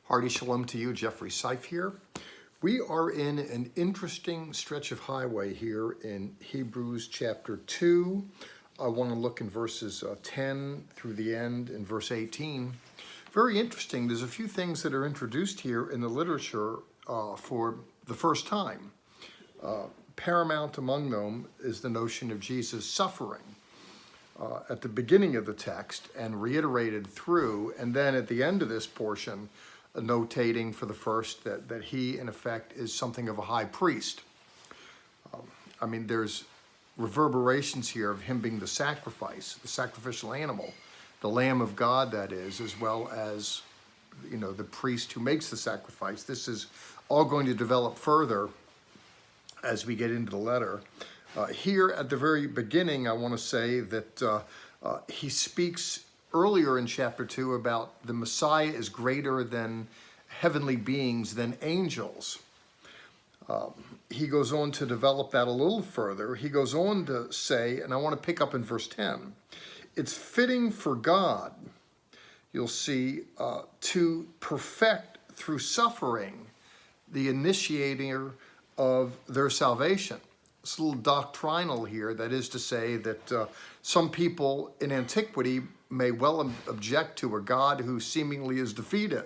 Hearty shalom to you, Jeffrey Seif here. We are in an interesting stretch of highway here in Hebrews chapter 2. I want to look in verses 10 through the end in verse 18. Very interesting. There's a few things that are introduced here in the literature for the first time. Paramount among them is the notion of Jesus suffering at the beginning of the text and reiterated through, and then at the end of this portion, notating for the first that he, in effect, is something of a high priest. There's reverberations here of him being the sacrifice, the sacrificial animal, the Lamb of God, that is, as well as, the priest who makes the sacrifice. This is all going to develop further as we get into the letter. Here at the very beginning, I want to say that he speaks earlier in chapter 2 about the Messiah is greater than heavenly beings, than angels. He goes on to develop that a little further. He goes on to say, and I want to pick up in verse 10, it's fitting for God, you'll see, to perfect through suffering the initiator of their salvation. It's a little doctrinal here, that is to say that some people in antiquity may well object to a God who seemingly is defeated.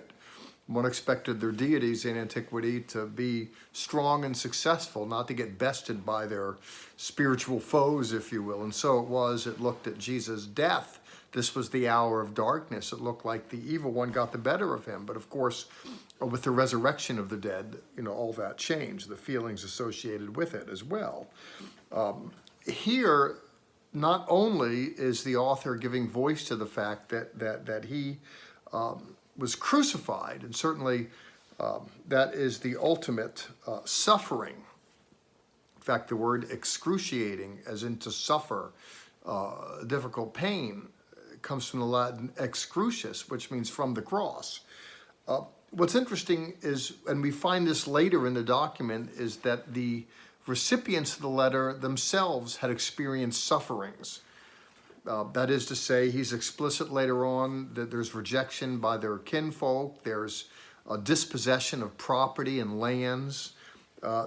One expected their deities in antiquity to be strong and successful, not to get bested by their spiritual foes, if you will. And so it looked at Jesus' death. This was the hour of darkness. It looked like the evil one got the better of him. But of course, with the resurrection of the dead, all that changed, the feelings associated with it as well. Here, not only is the author giving voice to the fact that he was crucified, and certainly that is the ultimate suffering. In fact, the word excruciating, as in to suffer, difficult pain, comes from the Latin excrucius, which means from the cross. What's interesting is, and we find this later in the document, is that the recipients of the letter themselves had experienced sufferings. That is to say, he's explicit later on that there's rejection by their kinfolk, there's a dispossession of property and lands,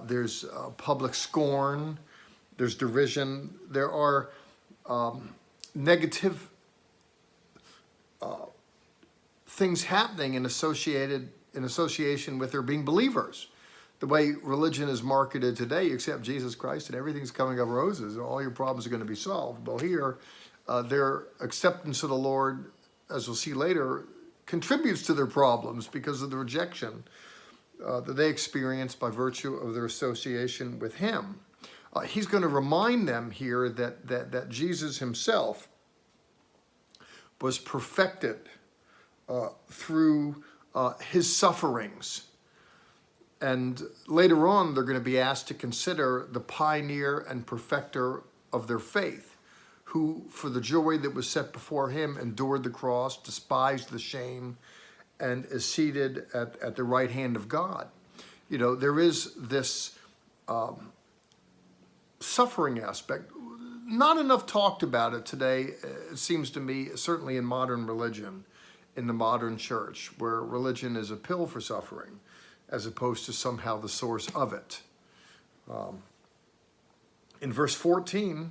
there's public scorn, there's derision, there are negative things happening in association with their being believers. The way religion is marketed today, you accept Jesus Christ and everything's coming up roses, all your problems are going to be solved. Well, here, their acceptance of the Lord, as we'll see later, contributes to their problems because of the rejection that they experience by virtue of their association with him. He's going to remind them here that Jesus himself was perfected through his sufferings. And later on, they're going to be asked to consider the pioneer and perfecter of their faith, who, for the joy that was set before him, endured the cross, despised the shame, and is seated at the right hand of God. There is this suffering aspect. Not enough talked about it today, it seems to me, certainly in modern religion, in the modern church, where religion is a pill for suffering, as opposed to somehow the source of it. In verse 14,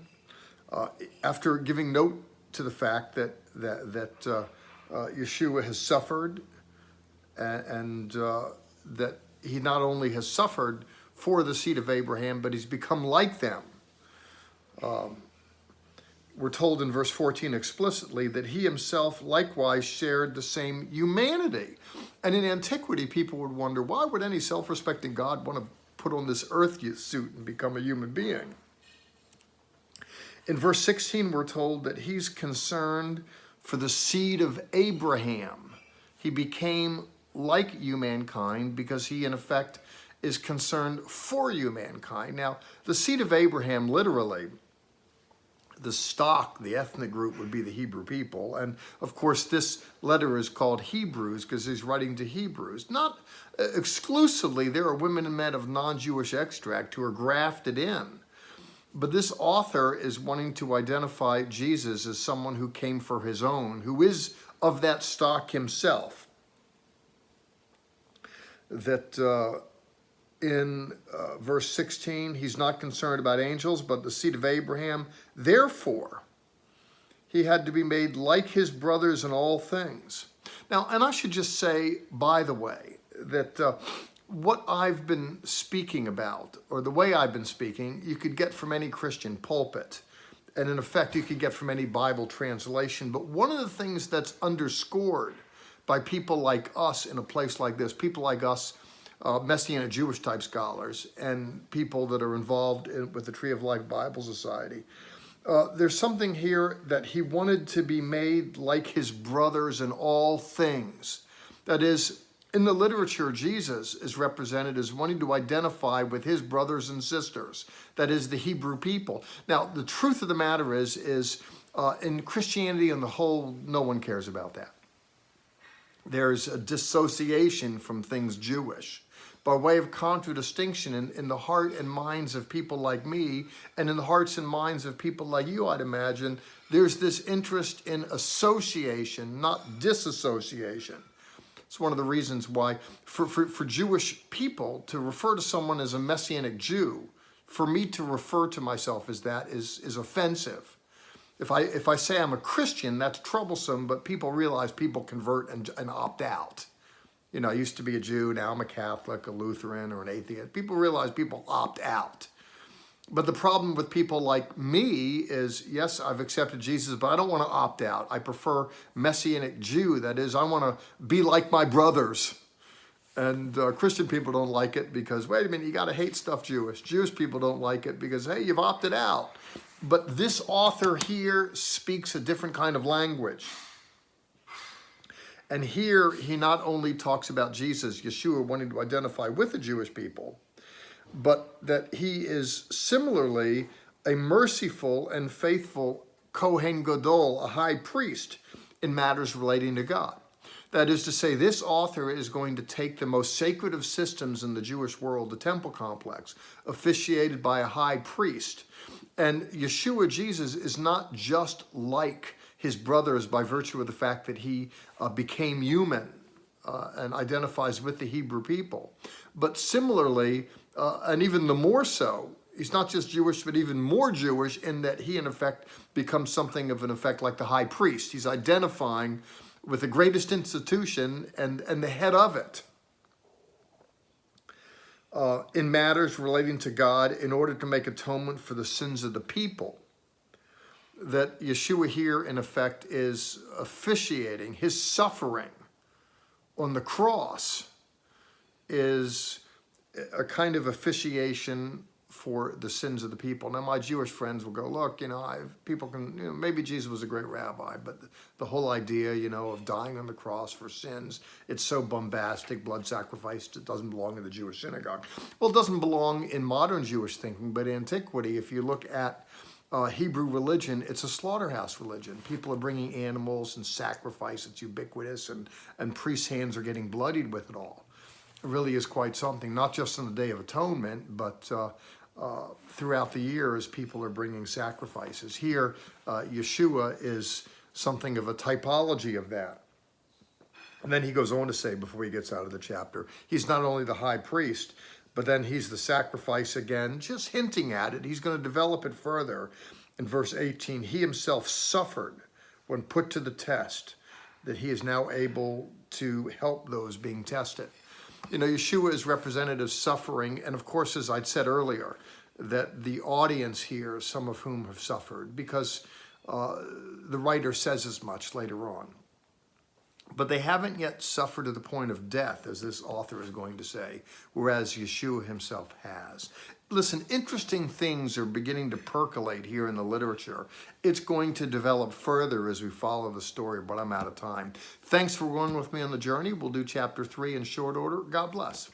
after giving note to the fact that Yeshua has suffered, and that he not only has suffered for the seed of Abraham, but he's become like them. We're told in verse 14 explicitly that he himself likewise shared the same humanity. And in antiquity, people would wonder, why would any self-respecting God want to put on this earth suit and become a human being? In verse 16, we're told that he's concerned for the seed of Abraham. He became like you mankind because he, in effect, is concerned for you mankind. Now, the seed of Abraham, literally, the stock, the ethnic group, would be the Hebrew people. And of course, this letter is called Hebrews because he's writing to Hebrews. Not exclusively, there are women and men of non-Jewish extract who are grafted in. But this author is wanting to identify Jesus as someone who came for his own, who is of that stock himself. that in verse 16, he's not concerned about angels, but the seed of Abraham. Therefore, he had to be made like his brothers in all things. Now, and I should just say, by the way, that what I've been speaking about, or the way I've been speaking, you could get from any Christian pulpit. And in effect, you could get from any Bible translation. But one of the things that's underscored by people like us in a place like this, people like us, Messianic Jewish type scholars, and people that are involved with the Tree of Life Bible Society, there's something here that he wanted to be made like his brothers in all things. That is, in the literature, Jesus is represented as wanting to identify with his brothers and sisters. That is, the Hebrew people. Now, the truth of the matter is in Christianity on the whole, no one cares about that. There's a dissociation from things Jewish. By way of contradistinction in the heart and minds of people like me, and in the hearts and minds of people like you, I'd imagine, there's this interest in association, not disassociation. It's one of the reasons why, for Jewish people, to refer to someone as a Messianic Jew, for me to refer to myself as that is offensive. If I say I'm a Christian, that's troublesome, but people realize people convert and opt out. You know, I used to be a Jew, now I'm a Catholic, a Lutheran, or an atheist. People realize people opt out. But the problem with people like me is, yes, I've accepted Jesus, but I don't want to opt out. I prefer Messianic Jew. That is, I want to be like my brothers. And Christian people don't like it because, wait a minute, you got to hate stuff Jewish. Jewish people don't like it because, hey, you've opted out. But this author here speaks a different kind of language. And here he not only talks about Jesus, Yeshua, wanting to identify with the Jewish people, but that he is similarly a merciful and faithful Kohen Gadol, a high priest, in matters relating to God. That is to say, this author is going to take the most sacred of systems in the Jewish world, the temple complex, officiated by a high priest. And Yeshua, Jesus, is not just like his brothers by virtue of the fact that he became human and identifies with the Hebrew people. But similarly, and even the more so, he's not just Jewish, but even more Jewish in that he, in effect, becomes something of an effect like the high priest. He's identifying with the greatest institution and the head of it in matters relating to God in order to make atonement for the sins of the people. That Yeshua here, in effect, is officiating. His suffering on the cross is a kind of officiation for the sins of the people. Now, my Jewish friends will go, look, people can, maybe Jesus was a great rabbi, but the whole idea, of dying on the cross for sins, it's so bombastic, blood sacrifice, it doesn't belong in the Jewish synagogue. Well, it doesn't belong in modern Jewish thinking, but antiquity, if you look at Hebrew religion, it's a slaughterhouse religion. People are bringing animals and sacrifice. It's ubiquitous, and priests' hands are getting bloodied with it all. It really is quite something, not just on the Day of Atonement, but throughout the year as people are bringing sacrifices. Here, Yeshua is something of a typology of that. And then he goes on to say, before he gets out of the chapter, he's not only the high priest, but then he's the sacrifice again, just hinting at it. He's going to develop it further. In verse 18, he himself suffered when put to the test, that he is now able to help those being tested. Yeshua is represented as suffering, and of course, as I'd said earlier, that the audience here, some of whom have suffered, because the writer says as much later on. But they haven't yet suffered to the point of death, as this author is going to say, whereas Yeshua himself has. Listen, interesting things are beginning to percolate here in the literature. It's going to develop further as we follow the story, but I'm out of time. Thanks for going with me on the journey. We'll do chapter 3 in short order. God bless.